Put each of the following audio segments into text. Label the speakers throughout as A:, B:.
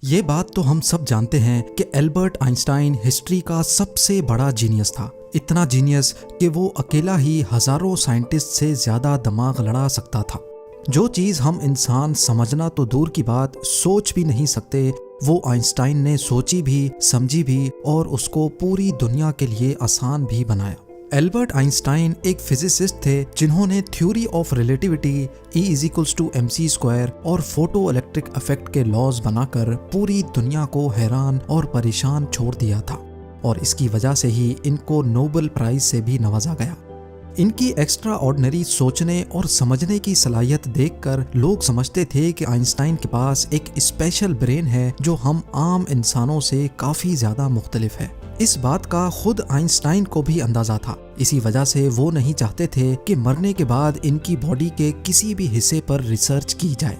A: ये बात तो हम सब जानते हैं कि एल्बर्ट आइंस्टाइन हिस्ट्री का सबसे बड़ा जीनियस था। इतना जीनियस कि वो अकेला ही हजारों साइंटिस्ट से ज्यादा दिमाग लड़ा सकता था। जो चीज हम इंसान समझना तो दूर की बात सोच भी नहीं सकते, वो आइंस्टाइन ने सोची भी, समझी भी और उसको पूरी दुनिया के लिए आसान भी बनाया। एल्बर्ट आइंस्टाइन एक फिजिसिस्ट थे जिन्होंने थ्योरी ऑफ रिलेटिविटी, E=mc² और फोटो इलेक्ट्रिक इफेक्ट के लॉज बनाकर पूरी दुनिया को हैरान और परेशान छोड़ दिया था और इसकी वजह से ही इनको नोबेल प्राइज से भी नवाजा गया। इनकी एक्स्ट्रा ऑर्डिनरी सोचने और समझने की सलाहियत देखकर लोग समझते थे कि आइंस्टाइन के पास एक स्पेशल ब्रेन है जो हम आम इंसानों से काफ़ी ज़्यादा मुख्तलिफ है। इस बात का खुद आइंस्टाइन को भी अंदाजा था। इसी वजह से वो नहीं चाहते थे कि मरने के बाद इनकी बॉडी के किसी भी हिस्से पर रिसर्च की जाए,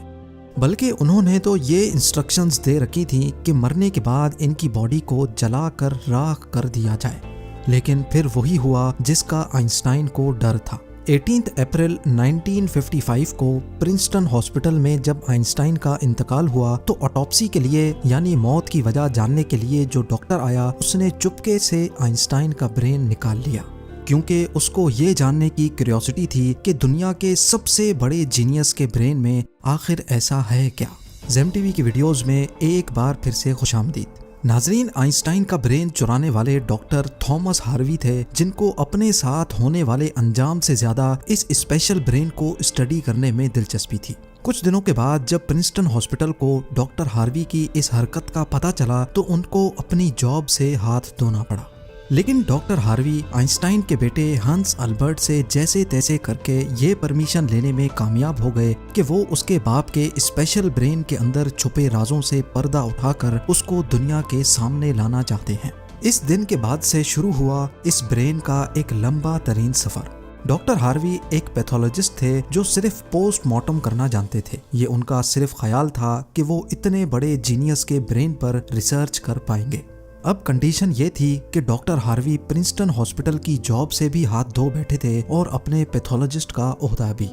A: बल्कि उन्होंने तो ये इंस्ट्रक्शंस दे रखी थी कि मरने के बाद इनकी बॉडी को जलाकर राख कर दिया जाए। लेकिन फिर वही हुआ जिसका आइंस्टाइन को डर था। 18 अप्रैल 1955 को प्रिंसटन हॉस्पिटल में जब आइंस्टाइन का इंतकाल हुआ तो ऑटोप्सी के लिए यानी मौत की वजह जानने के लिए जो डॉक्टर आया उसने चुपके से आइंस्टाइन का ब्रेन निकाल लिया, क्योंकि उसको ये जानने की क्यूरियोसिटी थी कि दुनिया के सबसे बड़े जीनियस के ब्रेन में आखिर ऐसा है क्या। ज़ेम टीवी की वीडियोस में एक बार फिर से खुशामदीद। नाजरीन, आइंस्टाइन का ब्रेन चुराने वाले डॉक्टर थॉमस हार्वी थे, जिनको अपने साथ होने वाले अंजाम से ज्यादा इस स्पेशल ब्रेन को स्टडी करने में दिलचस्पी थी। कुछ दिनों के बाद जब प्रिंसटन हॉस्पिटल को डॉक्टर हार्वी की इस हरकत का पता चला तो उनको अपनी जॉब से हाथ धोना पड़ा। लेकिन डॉक्टर हार्वी आइंस्टाइन के बेटे हंस अल्बर्ट से जैसे तैसे करके ये परमिशन लेने में कामयाब हो गए कि वो उसके बाप के स्पेशल ब्रेन के अंदर छुपे राजों से पर्दा उठाकर उसको दुनिया के सामने लाना चाहते हैं। इस दिन के बाद से शुरू हुआ इस ब्रेन का एक लंबा तरीन सफर। डॉक्टर हार्वी एक पैथोलॉजिस्ट थे जो सिर्फ पोस्टमार्टम करना जानते थे। ये उनका सिर्फ ख्याल था कि वो इतने बड़े जीनियस के ब्रेन पर रिसर्च कर पाएंगे। अब कंडीशन ये थी कि डॉक्टर हार्वी प्रिंसटन हॉस्पिटल की जॉब से भी हाथ धो बैठे थे और अपने पैथोलॉजिस्ट का ओहदा भी।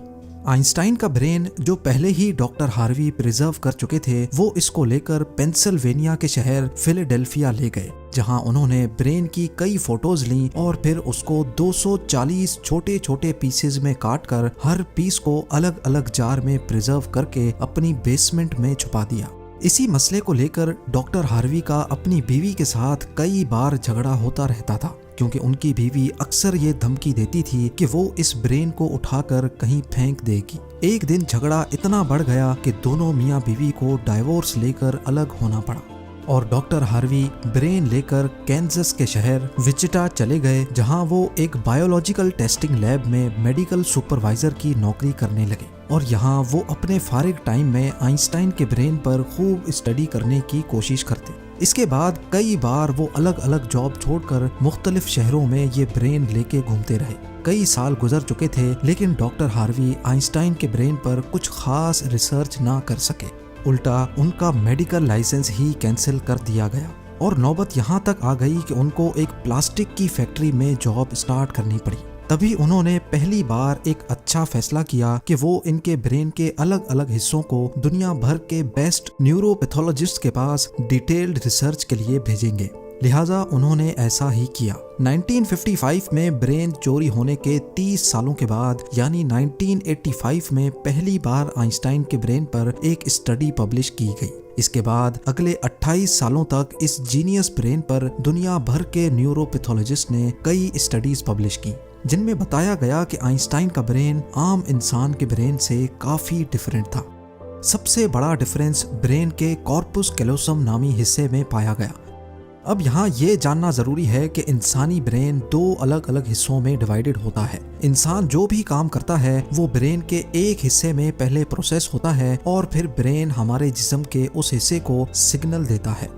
A: आइंस्टाइन का ब्रेन जो पहले ही डॉक्टर हार्वी प्रिजर्व कर चुके थे, वो इसको लेकर पेंसिल्वेनिया के शहर फिलाडेल्फिया ले गए, जहां उन्होंने ब्रेन की कई फोटोज ली और फिर उसको 240 छोटे छोटे पीसेज में काट कर हर पीस को अलग अलग जार में प्रिजर्व करके अपनी बेसमेंट में छुपा दिया। इसी मसले को लेकर डॉक्टर हार्वी का अपनी बीवी के साथ कई बार झगड़ा होता रहता था, क्योंकि उनकी बीवी अक्सर ये धमकी देती थी कि वो इस ब्रेन को उठाकर कहीं फेंक देगी। एक दिन झगड़ा इतना बढ़ गया कि दोनों मियाँ बीवी को डाइवोर्स लेकर अलग होना पड़ा और डॉक्टर हार्वी ब्रेन लेकर कैंसस के शहर विचिटा चले गए, जहां वो एक बायोलॉजिकल टेस्टिंग लैब में मेडिकल सुपरवाइजर की नौकरी करने लगे और यहाँ वो अपने फारिग टाइम में आइंस्टाइन के ब्रेन पर खूब स्टडी करने की कोशिश करते। इसके बाद कई बार वो अलग अलग जॉब छोड़कर मुख्तलिफ शहरों में ये ब्रेन लेके घूमते रहे। कई साल गुजर चुके थे लेकिन डॉक्टर हार्वी आइंस्टाइन के ब्रेन पर कुछ खास रिसर्च ना कर सके। उल्टा उनका मेडिकल लाइसेंस ही कैंसिल कर दिया गया और नौबत यहाँ तक आ गई कि उनको एक प्लास्टिक की फैक्ट्री में जॉब स्टार्ट करनी पड़ी। तभी उन्होंने पहली बार एक अच्छा फैसला किया कि वो इनके ब्रेन के अलग अलग हिस्सों को दुनिया भर के बेस्ट न्यूरोपैथोलॉजिस्ट के पास डिटेल्ड रिसर्च के लिए भेजेंगे। लिहाजा उन्होंने ऐसा ही किया। 1955 में ब्रेन चोरी होने के 30 सालों के बाद यानी 1985 में पहली बार आइंस्टाइन के ब्रेन पर एक स्टडी पब्लिश की गई। इसके बाद अगले 28 सालों तक इस जीनियस ब्रेन पर दुनिया भर के न्यूरोपैथोलॉजिस्ट ने कई स्टडीज पब्लिश की, जिनमें बताया गया कि आइंस्टाइन का ब्रेन आम इंसान के ब्रेन से काफी डिफरेंट था। सबसे बड़ा डिफरेंस ब्रेन के कॉर्पस कैलोसम नामी हिस्से में पाया गया। अब यहाँ ये जानना जरूरी है कि इंसानी ब्रेन दो अलग अलग हिस्सों में डिवाइडेड होता है। इंसान जो भी काम करता है वो ब्रेन के एक हिस्से में पहले प्रोसेस होता है और फिर ब्रेन हमारे जिस्म के उस हिस्से को सिग्नल देता है।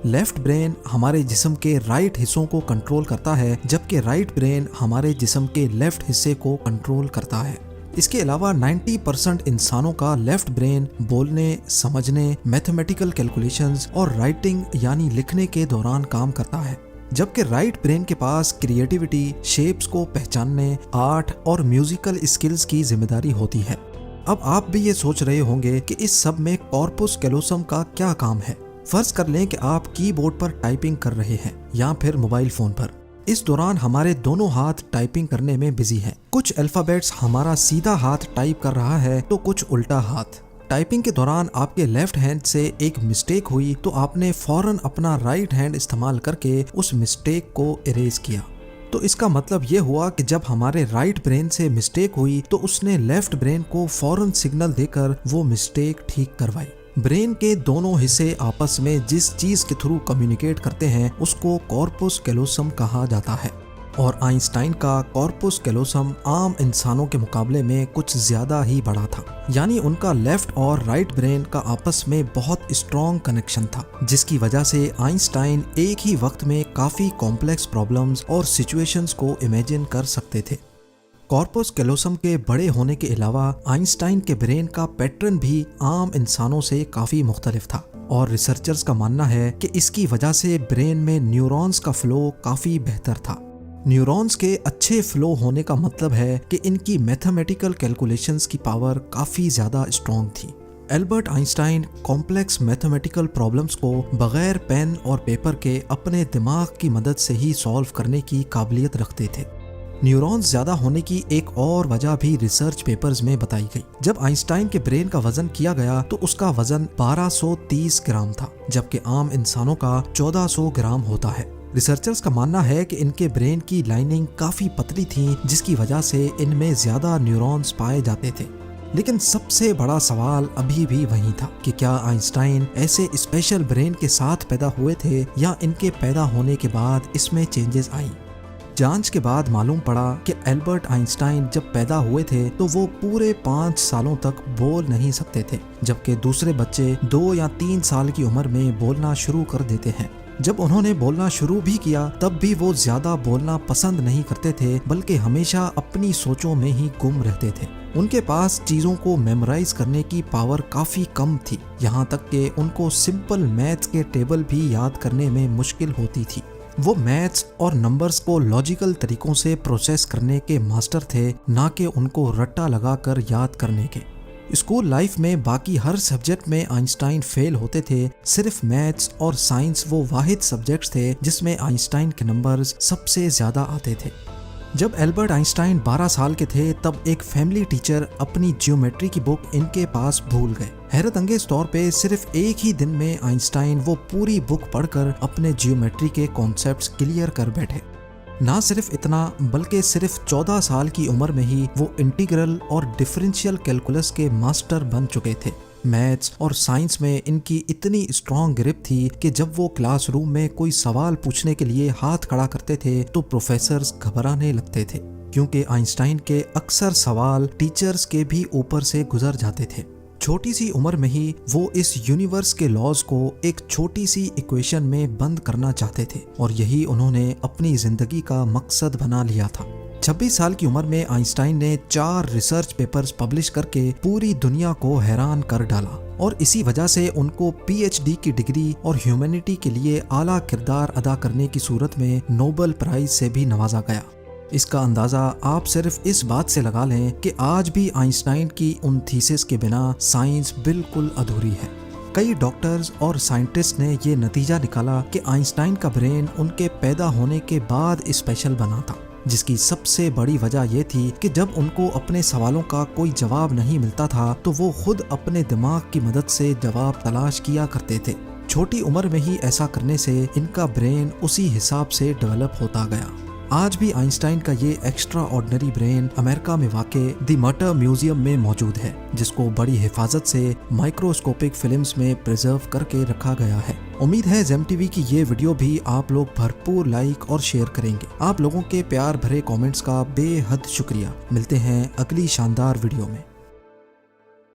A: लेफ्ट ब्रेन हमारे जिस्म के राइट हिस्सों को कंट्रोल करता है, जबकि राइट ब्रेन हमारे जिस्म के लेफ्ट हिस्से को कंट्रोल करता है। इसके अलावा 90% इंसानों का लेफ्ट ब्रेन बोलने, समझने, मैथमेटिकल कैलकुलेशंस और राइटिंग यानी लिखने के दौरान काम करता है, जबकि राइट ब्रेन के पास क्रिएटिविटी, शेप्स को पहचानने, आर्ट और म्यूजिकल स्किल्स की जिम्मेदारी होती है। अब आप भी ये सोच रहे होंगे कि इस सब में कॉर्पस कैलोसम का क्या काम है। फर्ज कर लें कि आप कीबोर्ड पर टाइपिंग कर रहे हैं या फिर मोबाइल फोन पर। इस दौरान हमारे दोनों हाथ टाइपिंग करने में बिजी हैं। कुछ अल्फाबेट्स हमारा सीधा हाथ टाइप कर रहा है तो कुछ उल्टा हाथ। टाइपिंग के दौरान आपके लेफ्ट हैंड से एक मिस्टेक हुई तो आपने फौरन अपना राइट हैंड इस्तेमाल करके उस मिस्टेक को इरेज किया। तो इसका मतलब ये हुआ कि जब हमारे राइट ब्रेन से मिस्टेक हुई तो उसने लेफ्ट ब्रेन को फौरन सिग्नल देकर वो मिस्टेक ठीक करवाई। ब्रेन के दोनों हिस्से आपस में जिस चीज के थ्रू कम्युनिकेट करते हैं उसको कॉर्पस कैलोसम कहा जाता है। और आइंस्टाइन का कॉर्पस कैलोसम आम इंसानों के मुकाबले में कुछ ज्यादा ही बड़ा था, यानी उनका लेफ्ट और राइट ब्रेन का आपस में बहुत स्ट्रॉन्ग कनेक्शन था, जिसकी वजह से आइंस्टाइन एक ही वक्त में काफी कॉम्प्लेक्स प्रॉब्लम्स और सिचुएशंस को इमेजिन कर सकते थे। कॉर्पस कैलोसम के बड़े होने के अलावा आइंस्टाइन के ब्रेन का पैटर्न भी आम इंसानों से काफी मुख्तलिफ था और रिसर्चर्स का मानना है कि इसकी वजह से ब्रेन में न्यूरॉन्स का फ्लो काफी बेहतर था। न्यूरॉन्स के अच्छे फ्लो होने का मतलब है कि इनकी मैथमेटिकल कैलकुलेशंस की पावर काफ़ी ज़्यादा स्ट्रॉन्ग थी। Albert Einstein complex mathematical problems को बगैर पेन और पेपर के अपने दिमाग की मदद से ही सॉल्व करने की काबिलियत रखते थे। न्यूरॉन्स ज़्यादा होने की एक और वजह भी रिसर्च पेपर्स में बताई गई। जब आइंस्टाइन के ब्रेन का वजन किया गया तो उसका वजन 1230 ग्राम था, जबकि आम इंसानों का 1400 ग्राम होता है। रिसर्चर्स का मानना है कि इनके ब्रेन की लाइनिंग काफी पतली थी, जिसकी वजह से इनमें ज्यादा न्यूरॉन्स पाए जाते थे। लेकिन सबसे बड़ा सवाल अभी भी वही था कि क्या आइंस्टाइन ऐसे स्पेशल ब्रेन के साथ पैदा हुए थे या इनके पैदा होने के बाद इसमें चेंजेस आई। जांच के बाद मालूम पड़ा कि एल्बर्ट आइंस्टाइन जब पैदा हुए थे तो वो पूरे 5 सालों तक बोल नहीं सकते थे, जबकि दूसरे बच्चे 2 या 3 साल की उम्र में बोलना शुरू कर देते हैं। जब उन्होंने बोलना शुरू भी किया तब भी वो ज्यादा बोलना पसंद नहीं करते थे, बल्कि हमेशा अपनी सोचों में ही गुम रहते थे। उनके पास चीजों को मेमोराइज करने की पावर काफी कम थी, यहाँ तक कि उनको सिंपल मैथ्स के टेबल भी याद करने में मुश्किल होती थी। वो मैथ्स और नंबर्स को लॉजिकल तरीकों से प्रोसेस करने के मास्टर थे, ना कि उनको रट्टा लगाकर याद करने के। स्कूल लाइफ में बाकी हर सब्जेक्ट में आइंस्टाइन फेल होते थे, सिर्फ मैथ्स और साइंस वो वाहिद सब्जेक्ट्स थे जिसमें आइंस्टाइन के नंबर्स सबसे ज्यादा आते थे। जब एल्बर्ट आइंस्टाइन 12 साल के थे तब एक फैमिली टीचर अपनी ज्योमेट्री की बुक इनके पास भूल गए। हैरत अंगेज तौर पे सिर्फ एक ही दिन में आइंस्टाइन वो पूरी बुक पढ़कर अपने ज्योमेट्री के कॉन्सेप्ट्स क्लियर कर बैठे। ना सिर्फ इतना बल्कि सिर्फ 14 साल की उम्र में ही वो इंटीग्रल और डिफरेंशियल कैलकुलस के मास्टर बन चुके थे। मैथ्स और साइंस में इनकी इतनी स्ट्रॉन्ग ग्रिप थी कि जब वो क्लासरूम में कोई सवाल पूछने के लिए हाथ खड़ा करते थे तो प्रोफेसर्स घबराने लगते थे, क्योंकि आइंस्टाइन के अक्सर सवाल टीचर्स के भी ऊपर से गुजर जाते थे। छोटी सी उम्र में ही वो इस यूनिवर्स के लॉज को एक छोटी सी इक्वेशन में बंद करना चाहते थे और यही उन्होंने अपनी जिंदगी का मकसद बना लिया था। 26 साल की उम्र में आइंस्टाइन ने 4 रिसर्च पेपर्स पब्लिश करके पूरी दुनिया को हैरान कर डाला और इसी वजह से उनको पीएचडी की डिग्री और ह्यूमैनिटी के लिए आला किरदार अदा करने की सूरत में नोबेल प्राइज से भी नवाजा गया। इसका अंदाजा आप सिर्फ इस बात से लगा लें कि आज भी आइंस्टाइन की उन थीसिस के बिना साइंस बिल्कुल अधूरी है। कई डॉक्टर्स और साइंटिस्ट ने ये नतीजा निकाला कि आइंस्टाइन का ब्रेन उनके पैदा होने के बाद स्पेशल बना था, जिसकी सबसे बड़ी वजह यह थी कि जब उनको अपने सवालों का कोई जवाब नहीं मिलता था तो वो खुद अपने दिमाग की मदद से जवाब तलाश किया करते थे। छोटी उम्र में ही ऐसा करने से इनका ब्रेन उसी हिसाब से डेवलप होता गया। आज भी आइंस्टाइन का ये एक्स्ट्रा ऑर्डिनरी ब्रेन अमेरिका में वाक़े द मटर म्यूजियम में मौजूद है, जिसको बड़ी हिफाजत से माइक्रोस्कोपिक फिल्म्स में प्रिजर्व करके रखा गया है। उम्मीद है जेम टीवी की ये वीडियो भी आप लोग भरपूर लाइक और शेयर करेंगे। आप लोगों के प्यार भरे कमेंट्स का बेहद शुक्रिया। मिलते हैं अगली शानदार वीडियो में।